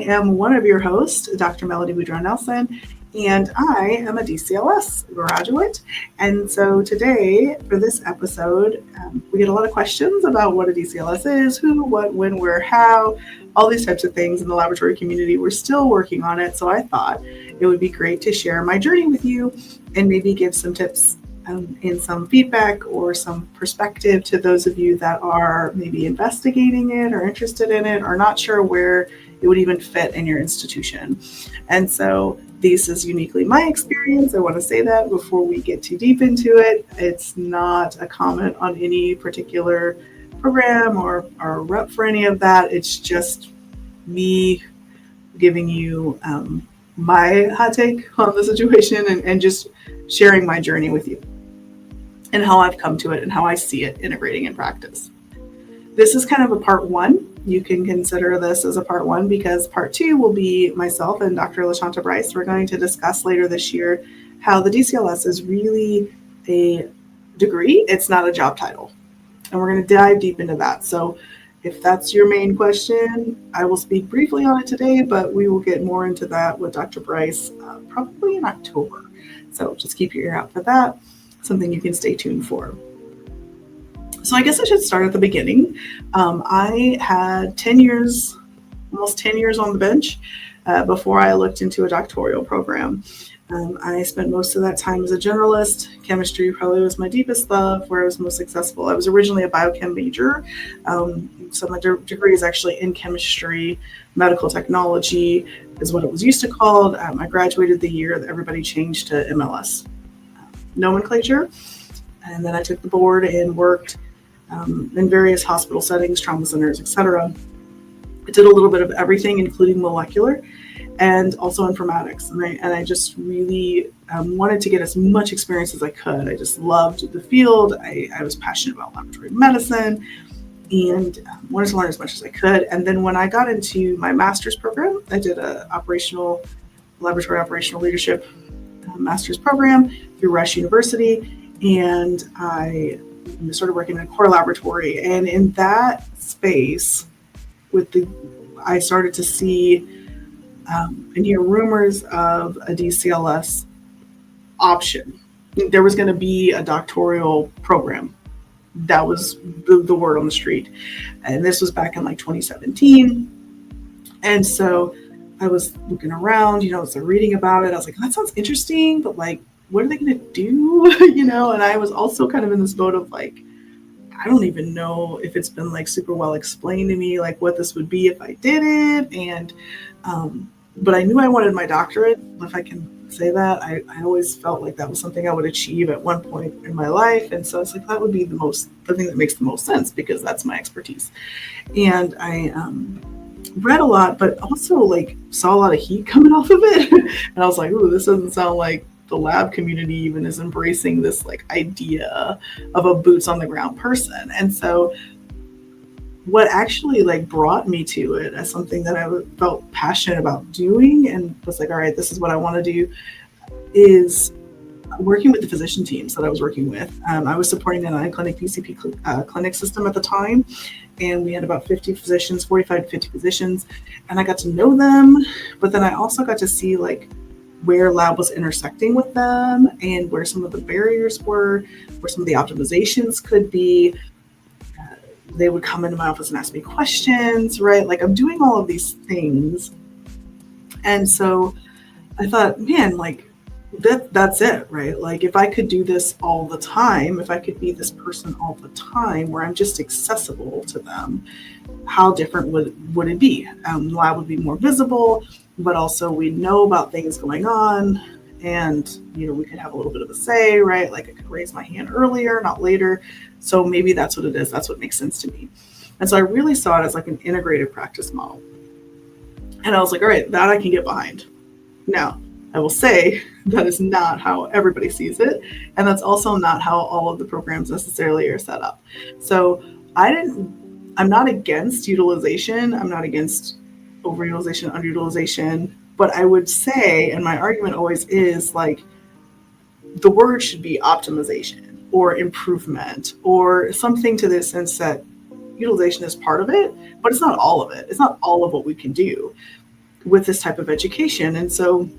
am one of your hosts, Dr. Melody Woodrow Nelson, and I am a DCLS graduate. And so today, for this episode, we get a lot of questions about what a DCLS is, who, what, when, where, how, all these types of things in the laboratory community. We're still working on it, so I thought it would be great to share my journey with you and maybe give some tips and some feedback or some perspective to those of you that are maybe investigating it or interested in it or not sure where it would even fit in your institution. And so this is uniquely my experience. I want to say that before we get too deep into it. It's not a comment on any particular program or rep for any of that. It's just me giving you my hot take on the situation and just sharing my journey with you and how I've come to it and how I see it integrating in practice. This is kind of a part one. You can consider this as a part one because part two will be myself and Dr. LaShanta Bryce. We're going to discuss later this year how the DCLS is really a degree. It's not a job title. And we're going to dive deep into that. So if that's your main question, I will speak briefly on it today, but we will get more into that with Dr. Bryce probably in October. So just keep your ear out for that. Something you can stay tuned for. So I guess I should start at the beginning. I had 10 years, almost 10 years on the bench before I looked into a doctoral program. I spent most of that time as a generalist. Chemistry probably was my deepest love, where I was most successful. I was originally a biochem major, so my degree is actually in chemistry. Medical technology is what it was used to called. I graduated the year that everybody changed to MLS nomenclature, and then I took the board and worked in various hospital settings, trauma centers, etc. I did a little bit of everything, including molecular and also informatics. And I just really wanted to get as much experience as I could. I just loved the field. I was passionate about laboratory medicine and wanted to learn as much as I could. And then when I got into my master's program, I did a laboratory operational leadership master's program through Rush University. And I started working in a core laboratory. And in that space, I started to see and hear rumors of a DCLS option. There was going to be a doctoral program. That was the word on the street. And this was back in like 2017. And so I was looking around, so reading about it. I was like, that sounds interesting, but like, what are they going to do? And I was also kind of in this mode of like, I don't even know if it's been like super well explained to me, like what this would be if I did it. And, but I knew I wanted my doctorate, if I can say that. I always felt like that was something I would achieve at one point in my life. And so it's like, that would be the thing that makes the most sense because that's my expertise. And I read a lot, but also like saw a lot of heat coming off of it. And I was like, ooh, this doesn't sound like the lab community even is embracing this like idea of a boots on the ground person. And so what actually like brought me to it as something that I felt passionate about doing and was like, all right, this is what I want to do, is working with the physician teams that I was working with. I was supporting a 9-clinic PCP clinic system at the time, and we had about 50 physicians, 45 to 50 physicians, and I got to know them, but then I also got to see like where lab was intersecting with them and where some of the barriers were, where some of the optimizations could be. They would come into my office and ask me questions, right? Like I'm doing all of these things. And so I thought, man, like that's it, right? Like if I could do this all the time, if I could be this person all the time where I'm just accessible to them, how different would it be? Lab would be more visible, but also we know about things going on. And, we could have a little bit of a say, right? Like I could raise my hand earlier, not later. So maybe that's what it is. That's what makes sense to me. And so I really saw it as like an integrated practice model. And I was like, all right, that I can get behind. Now, I will say that is not how everybody sees it. And that's also not how all of the programs necessarily are set up. So I'm not against utilization. I'm not against overutilization, underutilization. But I would say, and my argument always is like, the word should be optimization or improvement or something to the sense that utilization is part of it, but it's not all of it. It's not all of what we can do. with this type of education. And so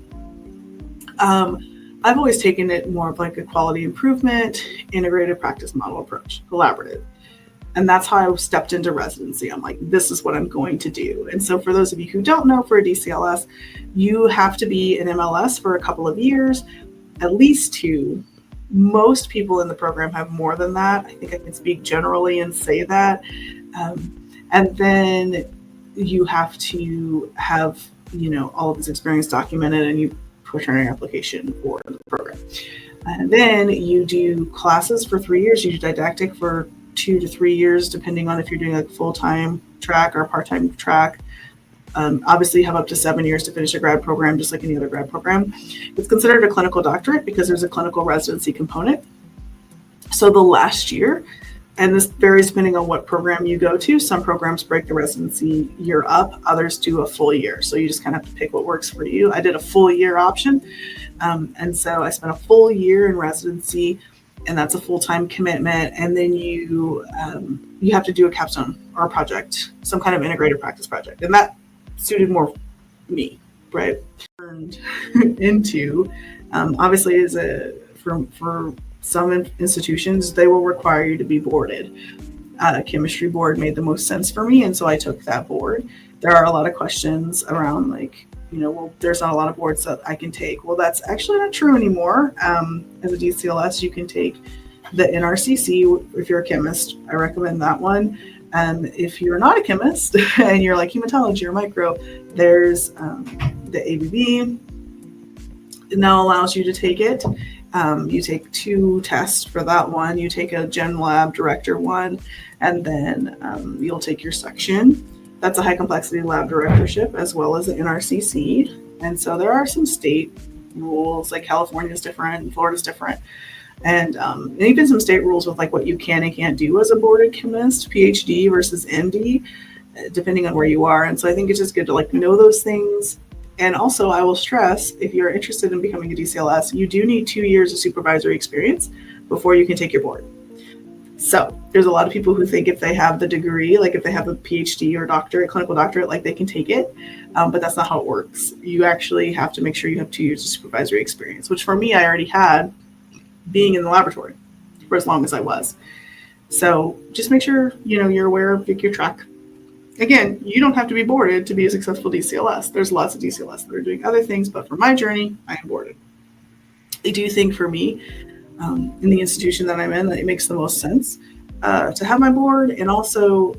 I've always taken it more of like a quality improvement, integrated practice model approach, collaborative. And that's how I stepped into residency. I'm like, this is what I'm going to do. And so for those of you who don't know, for a DCLS, you have to be an MLS for a couple of years, at least 2. Most people in the program have more than that. I think I can speak generally and say that. And then you have to have, all of this experience documented, and you put in your application for the program. And then you do classes for 3 years. You do didactic for 2 to 3 years, depending on if you're doing a full-time track or a part-time track. Obviously, you have up to 7 years to finish a grad program, just like any other grad program. It's considered a clinical doctorate because there's a clinical residency component. So the last year, and this varies depending on what program you go to. Some programs break the residency year up, others do a full year. So you just kind of have to pick what works for you. I did a full year option. And so I spent a full year in residency, and that's a full-time commitment. And then you have to do a capstone or a project, some kind of integrated practice project. And that suited more me, right? Turned into, obviously, for some institutions, they will require you to be boarded. Chemistry board made the most sense for me, and so I took that board. There are a lot of questions around well, there's not a lot of boards that I can take. Well, that's actually not true anymore. As a DCLS, you can take the NRCC if you're a chemist. I recommend that one. If you're not a chemist and you're like hematology or micro, there's the ABB. It now allows you to take it. You take 2 tests for that one. You take a Gen Lab Director one, and then you'll take your section. That's a high complexity lab directorship, as well as the NRCC. And so there are some state rules, like California is different and Florida is different. And even some state rules with like what you can and can't do as a boarded chemist, PhD versus MD, depending on where you are. And so I think it's just good to know those things. And also, I will stress, if you're interested in becoming a DCLS, you do need 2 years of supervisory experience before you can take your board. So there's a lot of people who think if they have the degree, like if they have a PhD or doctorate, clinical doctorate, they can take it. But that's not how it works. You actually have to make sure you have 2 years of supervisory experience, which for me, I already had being in the laboratory for as long as I was. So just make sure, you're aware of your track. Again, you don't have to be boarded to be a successful DCLS. There's lots of DCLS that are doing other things, but for my journey, I am boarded. I do think for me, in the institution that I'm in, that it makes the most sense to have my board, and also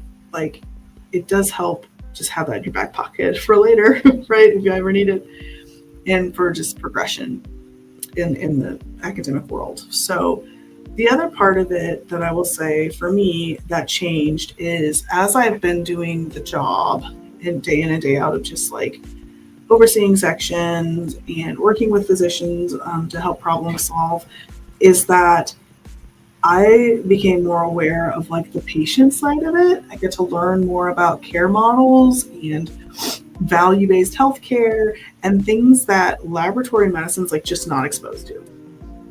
it does help just have that in your back pocket for later, right? If you ever need it, and for just progression in the academic world. So the other part of it that I will say for me that changed is as I've been doing the job and day in and day out of just overseeing sections and working with physicians to help problem solve, is that I became more aware of the patient side of it. I get to learn more about care models and value-based healthcare and things that laboratory medicine's just not exposed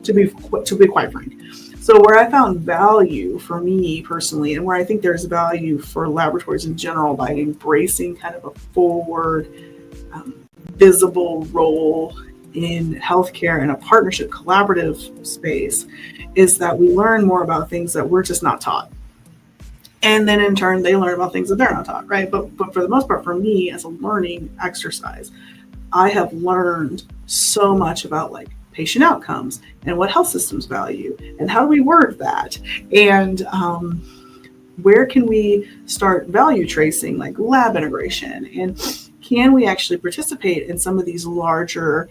to be quite frank. So where I found value for me personally, and where I think there's value for laboratories in general by embracing kind of a forward, visible role in healthcare in a partnership collaborative space, is that we learn more about things that we're just not taught. And then in turn, they learn about things that they're not taught, right? But for the most part, for me as a learning exercise, I have learned so much about patient outcomes and what health systems value and how do we word that, and where can we start value tracing, lab integration, and can we actually participate in some of these larger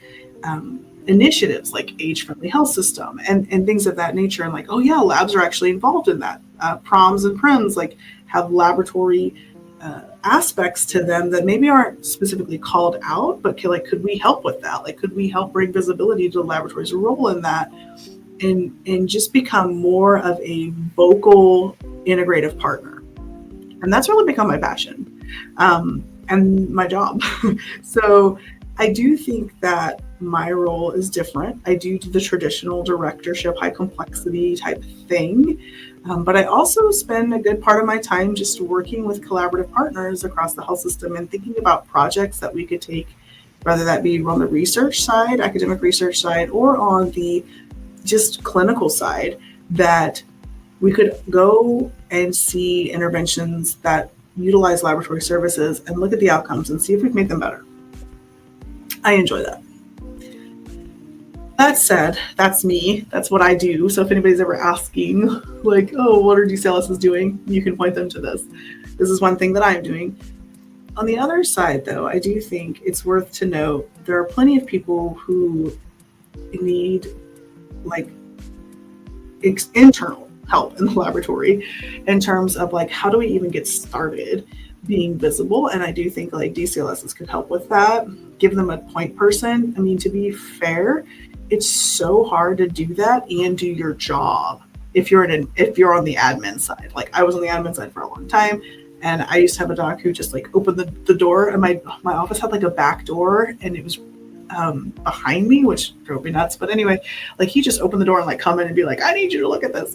initiatives like age-friendly health system and things of that nature, and oh yeah, labs are actually involved in that. Proms and Prims have laboratory aspects to them that maybe aren't specifically called out, but could we help with that? Could we help bring visibility to the laboratory's role in that, and just become more of a vocal integrative partner? And that's really become my passion and my job. So I do think that my role is different. I do the traditional directorship, high complexity type thing. But I also spend a good part of my time just working with collaborative partners across the health system and thinking about projects that we could take whether that be on the research side, academic research side, or on the just clinical side, that we could go and see interventions that utilize laboratory services and look at the outcomes and see if we've made them better. I enjoy that. That said, that's me. That's what I do. So if anybody's ever asking, like, oh, what are DCLS doing? You can point them to this. This is one thing that I'm doing. On the other side, though, I do think it's worth to note there are plenty of people who need like internal help in the laboratory in terms of like, how do we even get started being visible? And I do think like DCLSs could help with that. Give them a point person. I mean, to be fair, it's so hard to do that and do your job if you're on the admin side. Like I was on the admin side for a long time, and I used to have a doc who just like opened the door, and my office had like a back door, and it was behind me, which drove me nuts. But anyway, like he just opened the door and like come in and be like, I need you to look at this,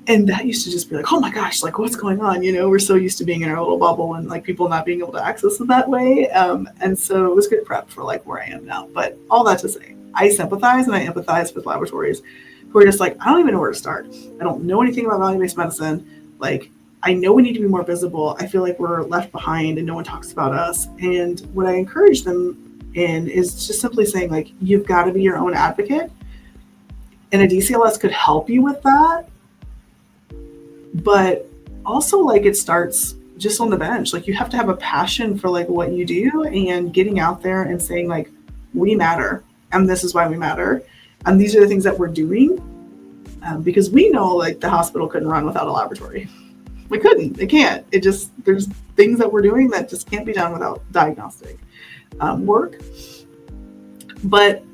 and that used to just be like, oh my gosh, like what's going on? We're so used to being in our little bubble and like people not being able to access it that way. And so it was good prep for like where I am now. But all that to say, I sympathize and I empathize with laboratories who are just like, I don't even know where to start. I don't know anything about value-based medicine. Like, I know we need to be more visible. I feel like we're left behind and no one talks about us. And what I encourage them in is just simply saying like, you've got to be your own advocate. And a DCLS could help you with that. But also like it starts just on the bench. Like you have to have a passion for like what you do and getting out there and saying like, we matter. And this is why we matter. And these are the things that we're doing. Because we know like the hospital couldn't run without a laboratory. We couldn't, it can't. There's things that we're doing that just can't be done without diagnostic work. But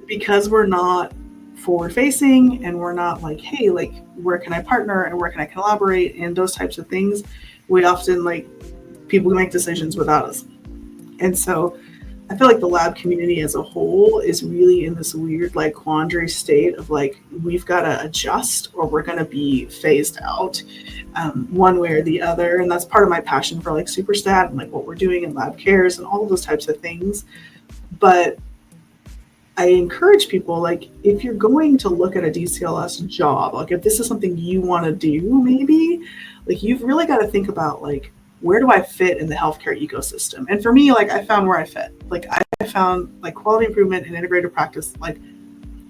because we're not forward facing and we're not like, hey, like where can I partner and where can I collaborate and those types of things, we often like people make decisions without us. And so I feel like the lab community as a whole is really in this weird like quandary state of like, we've got to adjust or we're going to be phased out one way or the other. And that's part of my passion for like SUPERSTAT and like what we're doing in lab cares and all of those types of things. But I encourage people, like, if you're going to look at a DCLS job, like if this is something you want to do, maybe like you've really got to think about like, where do I fit in the healthcare ecosystem? And for me, like I found where I fit. Like I found like quality improvement and integrative practice, like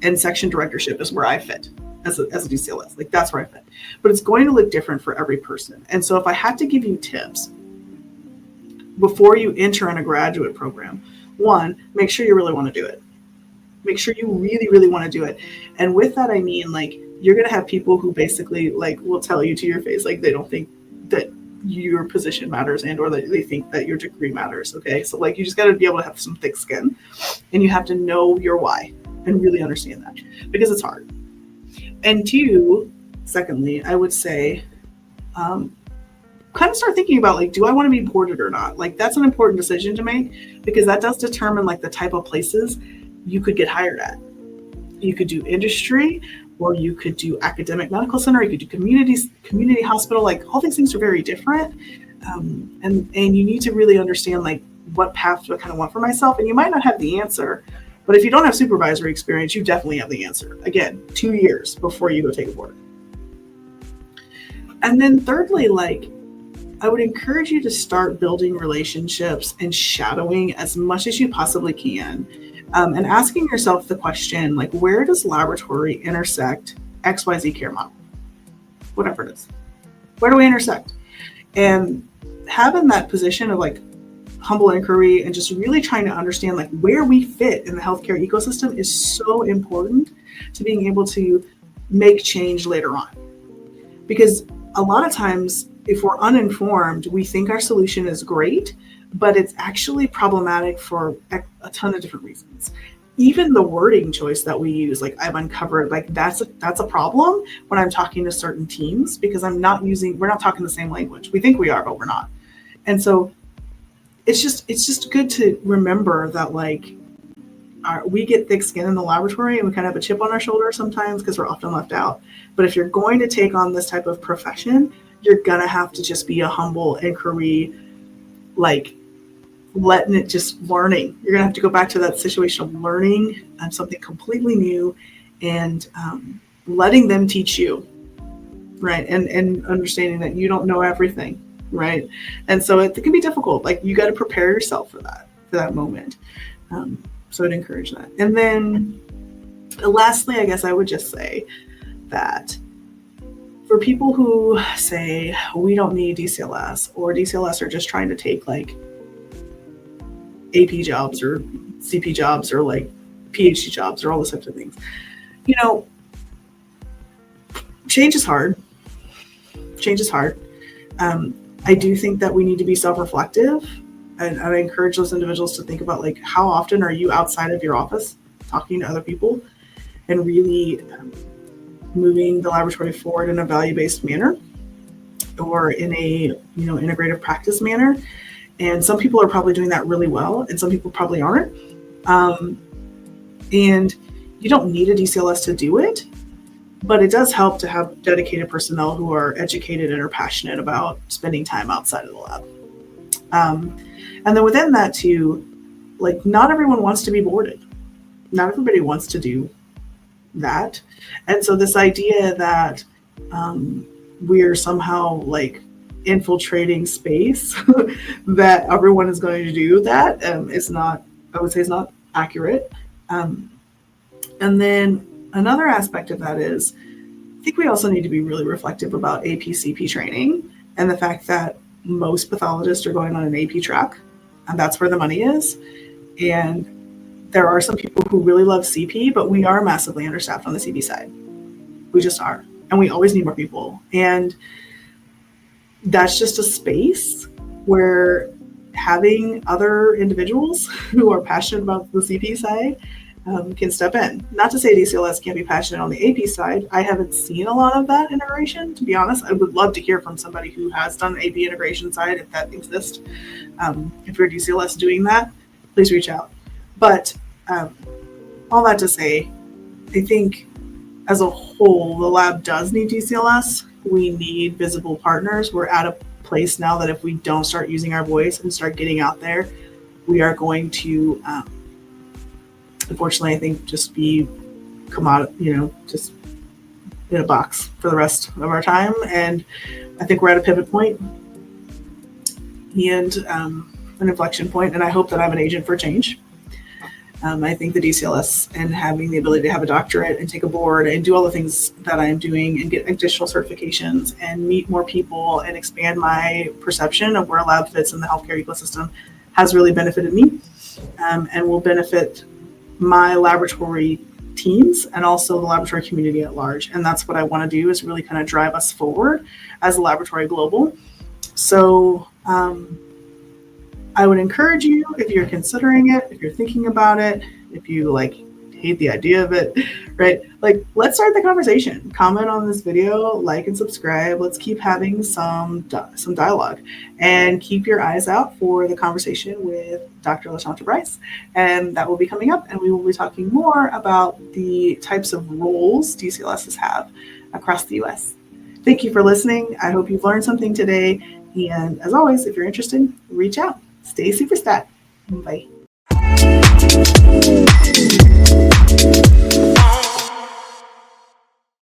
and section directorship is where I fit as a DCLS. Like that's where I fit. But it's going to look different for every person. And so if I had to give you tips before you enter in a graduate program, one, make sure you really want to do it. Make sure you really, really want to do it. And with that, I mean, like, you're going to have people who basically like will tell you to your face, like they don't think that your position matters and or that they think that your degree matters. Okay. So like you just got to be able to have some thick skin and you have to know your why and really understand that because it's hard. And two, secondly, I would say kind of start thinking about like, do I want to be boarded or not? Like that's an important decision to make because that does determine like the type of places you could get hired at. You could do industry, or you could do academic medical center, you could do community hospital, like all these things are very different. And you need to really understand like what path do I kind of want for myself? And you might not have the answer, but if you don't have supervisory experience, you definitely have the answer. Again, 2 years before you go take a board. And then thirdly, like I would encourage you to start building relationships and shadowing as much as you possibly can. And asking yourself the question, like, where does laboratory intersect XYZ care model? Whatever it is. Where do we intersect? And having that position of like humble inquiry and just really trying to understand like where we fit in the healthcare ecosystem is so important to being able to make change later on. Because a lot of times, if we're uninformed, we think our solution is great, but it's actually problematic for a ton of different reasons. Even the wording choice that we use, like I've uncovered, like that's a problem when I'm talking to certain teams because we're not talking the same language. We think we are, but we're not. And so it's just good to remember that like we get thick skin in the laboratory and we kind of have a chip on our shoulder sometimes because we're often left out. But if you're going to take on this type of profession, you're gonna have to just be a humble inquiry, like letting it just learning. You're going to have to go back to that situation of learning something completely new and letting them teach you, right? And understanding that you don't know everything, right? And so it can be difficult. Like, you got to prepare yourself for that moment. So I'd encourage that. And then lastly, I guess I would just say that for people who say, we don't need DCLS, or DCLS are just trying to take like AP jobs or CP jobs or like PhD jobs or all those types of things, change is hard. I do think that we need to be self-reflective, and I encourage those individuals to think about, like, how often are you outside of your office talking to other people and really moving the laboratory forward in a value-based manner or in a integrative practice manner. And some people are probably doing that really well, and some people probably aren't. And you don't need a DCLS to do it, but it does help to have dedicated personnel who are educated and are passionate about spending time outside of the lab. And then within that too, like, not everyone wants to be boarded. Not everybody wants to do that. And so this idea that we're somehow like infiltrating space, that everyone is going to do that, is not, I would say, is not accurate. And then another aspect of that is, I think we also need to be really reflective about AP-CP training and the fact that most pathologists are going on an AP track, and that's where the money is. And there are some people who really love CP, but we are massively understaffed on the CP side. We just are. And we always need more people. And that's just a space where having other individuals who are passionate about the CP side can step in. Not to say DCLS can't be passionate on the AP side. I haven't seen a lot of that integration, to be honest. I would love to hear from somebody who has done the AP integration side, if that exists. If you're DCLS doing that, please reach out. But all that to say, I think as a whole, the lab does need DCLS. We need visible partners. We're at a place now that if we don't start using our voice and start getting out there, we are going to, unfortunately, I think, just come out, just in a box for the rest of our time. And I think we're at a pivot point and an inflection point, and I hope that I'm an agent for change. I think the DCLS and having the ability to have a doctorate and take a board and do all the things that I'm doing and get additional certifications and meet more people and expand my perception of where a lab fits in the healthcare ecosystem has really benefited me, and will benefit my laboratory teams and also the laboratory community at large. And that's what I want to do, is really kind of drive us forward as a laboratory global. So I would encourage you, if you're considering it, if you're thinking about it, if you hate the idea of it, right? Let's start the conversation. Comment on this video, like and subscribe. Let's keep having some dialogue, and keep your eyes out for the conversation with Dr. LaShanta Bryce. And that will be coming up, and we will be talking more about the types of roles DCLSs have across the US. Thank you for listening. I hope you've learned something today. And as always, if you're interested, reach out. Stay SUPERSTAT. Bye.